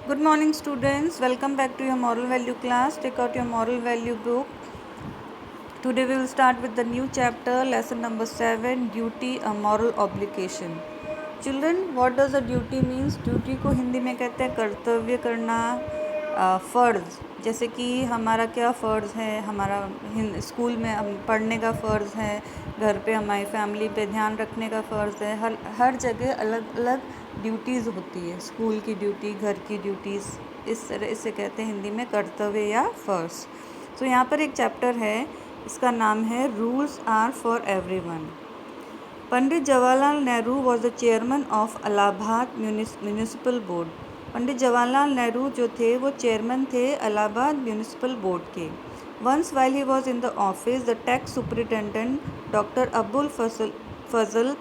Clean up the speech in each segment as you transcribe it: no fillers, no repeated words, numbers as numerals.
Good morning, students. Welcome back to your moral value class. Take out your moral value book. Today we will start with the new chapter, lesson number 7, duty, a moral obligation. Children, what does a duty means? Duty को हिंदी में कहते हैं कर्तव्य करना, फ़र्ज़. जैसे कि हमारा क्या फ़र्ज़ है, हमारा स्कूल में पढ़ने का फ़र्ज़ है, घर पे हमारी फैमिली पे ध्यान रखने का फ़र्ज़ है. हर जगह अलग अलग ड्यूटीज़ होती है. स्कूल की ड्यूटी, घर की ड्यूटीज़, इस तरह इसे कहते हैं हिंदी में कर्तव्य या फ़र्ज़. तो यहाँ पर एक चैप्टर है, इसका नाम है rules are for everyone. Pandit Jawaharlal Nehru was the chairman of Allahabad municipal board. Pandit Jawaharlal Nehru जो थे वो चेयरमैन थे इलाहाबाद म्यूनिसिपल बोर्ड के. Once while he was in the office the tax superintendent doctor Abul Fazal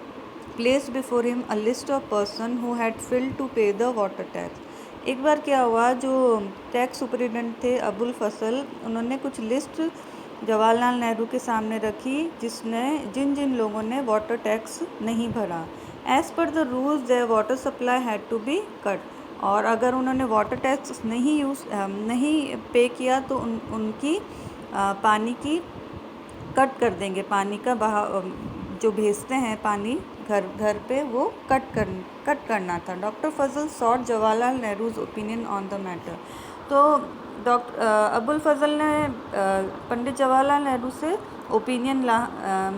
place before him a list of person who had failed to pay the water tax. एक बार क्या हुआ, जो टैक्स सुपरिटेंडेंट थे अबुल फजल, उन्होंने कुछ लिस्ट जवाहरलाल नेहरू के सामने रखी जिन जिन लोगों ने वाटर टैक्स नहीं भरा. As per the rules their water supply had to be cut. और अगर उन्होंने वाटर टैक्स नहीं पे किया तो उनकी पानी की कट कर देंगे. पानी का बहाव जो भेजते हैं पानी घर पे, वो कट करना था. Doctor Fazal sought Jawaharlal Nehru's opinion on the matter. तो डॉक्टर अबुल फजल ने पंडित जवाहरलाल नेहरू से ओपिनियन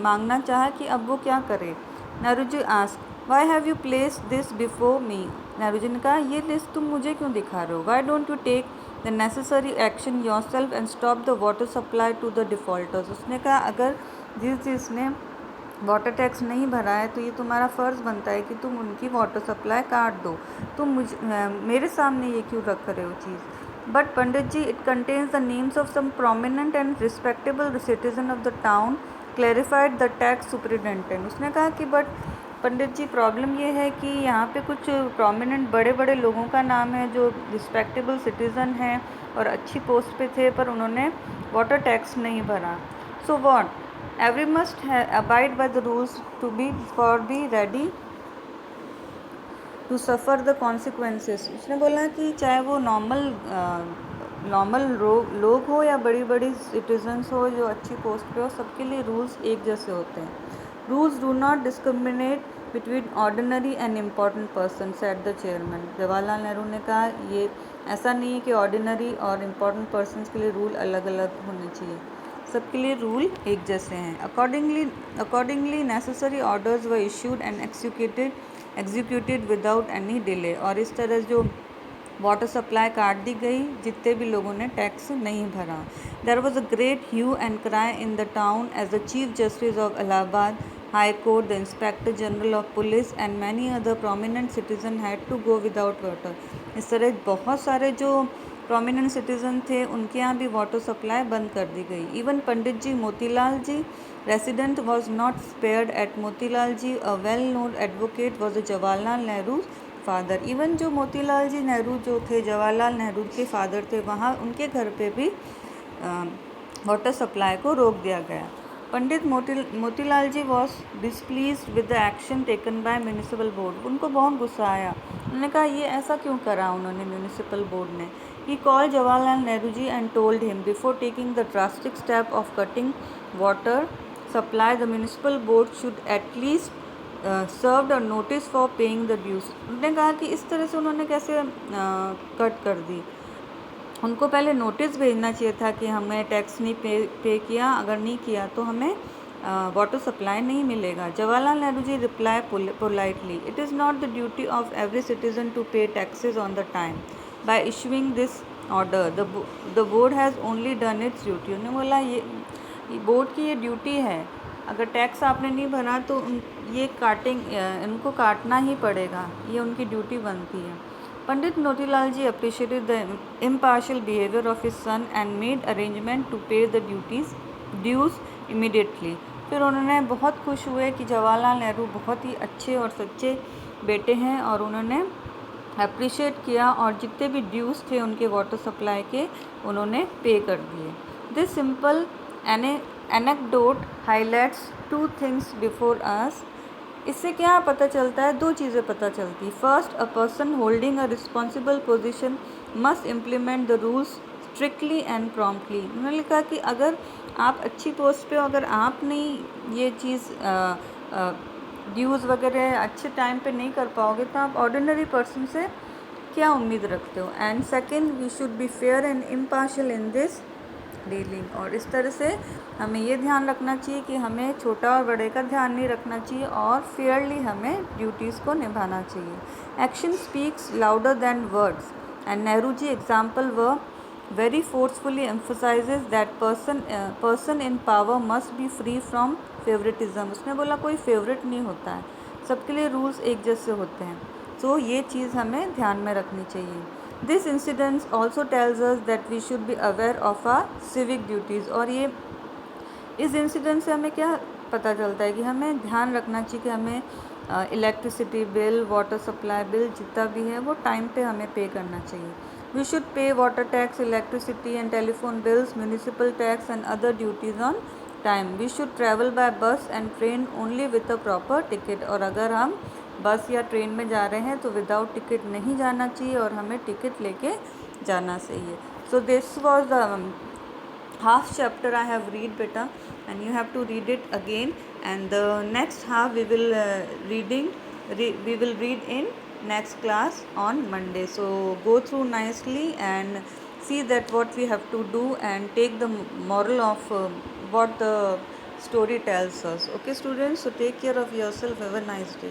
मांगना चाहा कि अब वो क्या करे. Nehru ji ask why have you place this before me. Nehru ji ने कहा, ये लिस्ट तुम मुझे क्यों दिखा रहे हो. Why don't you take the necessary action yourself and stop the water supply to the defaulters. उसने कहा, अगर जिसने वाटर टैक्स नहीं भरा है तो ये तुम्हारा फ़र्ज़ बनता है कि तुम उनकी वाटर सप्लाई काट दो. तुम मेरे सामने ये क्यों रख रहे हो चीज़. But Pandit ji, it contains the names of some prominent and respectable citizen of the town clarified the tax superintendent. उसने कहा कि बट पंडित जी, प्रॉब्लम ये है कि यहाँ पे कुछ प्रोमिनेंट बड़े बड़े लोगों का नाम है जो रिस्पेक्टेबल सिटीज़न हैं और अच्छी पोस्ट पे थे, पर उन्होंने वाटर टैक्स नहीं भरा. So what, every must abide by the rules to be ready to suffer the consequences. उसने बोला कि चाहे वो नॉर्मल लोग हो या बड़ी बड़ी सिटीजन्स हो जो अच्छी पोस्ट पे हो, सबके लिए रूल्स एक जैसे होते हैं. Rules do not discriminate between ordinary and important person, said the chairman. Jawaharlal Nehru ने कहा, ये ऐसा नहीं है कि ऑर्डिनरी और इम्पॉर्टेंट पर्सनस के लिए रूल अलग अलग होने चाहिए, सबके लिए रूल एक जैसे हैं. Accordingly necessary orders were issued and executed without any delay. और इस तरह जो वाटर सप्लाई काट दी गई जितने भी लोगों ने टैक्स नहीं भरा. There was a great hue and cry in the town as the chief justice of Allahabad high court, the inspector general of police and many other prominent citizen had to go without water. इस तरह बहुत सारे जो prominent citizen थे उनके यहाँ भी water supply बंद कर दी गई. Even Pandit ji Motilal ji resident was not spared at. Motilal ji, a well known advocate, was the Jawaharlal Nehru father. Even जो मोतीलाल जी नेहरू जो थे, जवाहरलाल नेहरू के फादर थे, वहाँ उनके घर पे भी वाटर सप्लाई को रोक दिया गया. Pandit Motilal ji was displeased with the action taken by municipal board. उनको बहुत गुस्सा आया. उन्होंने कहा, ये ऐसा क्यों करा उन्होंने म्यूनिसिपल बोर्ड ने. He called Jawaharlal Nehru ji and told him before taking the drastic step of cutting water supply the municipal board should at least served a notice for paying the dues. उन्होंने कहा कि इस तरह से उन्होंने कैसे कट कर दी. उनको पहले नोटिस भेजना चाहिए था कि हमें टैक्स नहीं पे किया, अगर नहीं किया तो हमें वाटर सप्लाई नहीं मिलेगा. Jawaharlal Nehru ji reply politely, it is not the duty of every citizen to pay taxes on the time. By issuing this order the board has only done its duty. उन्होंने बोला, ये बोर्ड की ये ड्यूटी है, अगर tax आपने नहीं भरा तो इनको काटना ही पड़ेगा, ये उनकी ड्यूटी बनती है. Pandit Motilal ji appreciated the impartial behaviour of his son and made arrangement to pay the dues immediately. फिर उन्होंने बहुत खुश हुए कि जवाहरलाल नेहरू बहुत ही अच्छे और सच्चे बेटे हैं, और उन्होंने अप्रिशिएट किया और जितने भी ड्यूज़ थे उनके वाटर सप्लाई के उन्होंने पे कर दिए. This simple anecdote highlights two things before us. इससे क्या पता चलता है, दो चीज़ें पता चलती। First, a person holding a responsible position must implement the rules strictly and promptly. उन्होंने लिखा कि अगर आप अच्छी पोस्ट पे हो, अगर आप नहीं ये चीज़ ड्यूज़ वगैरह अच्छे टाइम पे नहीं कर पाओगे तो आप ऑर्डिनरी पर्सन से क्या उम्मीद रखते हो। And second, we should be fair and impartial in this dealing. और इस तरह से हमें ये ध्यान रखना चाहिए कि हमें छोटा और बड़े का ध्यान नहीं रखना चाहिए और फेयरली हमें ड्यूटीज़ को निभाना चाहिए। Action speaks louder than words and Nehru ji example व very forcefully emphasizes that person in power must be free from favoritism। उसने बोला कोई फेवरेट नहीं होता है, सबके लिए रूल्स एक जैसे होते हैं। तो ये चीज़ हमें ध्यान में रखनी चाहिए। This incident also tells us that we should be aware of our civic duties. और ये इस इंसिडेंट से हमें क्या पता चलता है कि हमें ध्यान रखना चाहिए कि हमें electricity bill, water supply bill जितना भी है वो टाइम पे हमें पे करना चाहिए। We should pay water tax, electricity and telephone bills, municipal tax and other duties on time. We should travel by bus and train only with a proper ticket. और अगर हम बस या ट्रेन में जा रहे हैं तो विदाउट टिकट नहीं जाना चाहिए और हमें टिकट लेके जाना चाहिए। So this was the half chapter I have read beta, and you have to read it again, and the next half we will we will read in next class on Monday. So go through nicely and see that what we have to do and take the moral of what the story tells us. Okay students, so take care of yourself, have a nice day.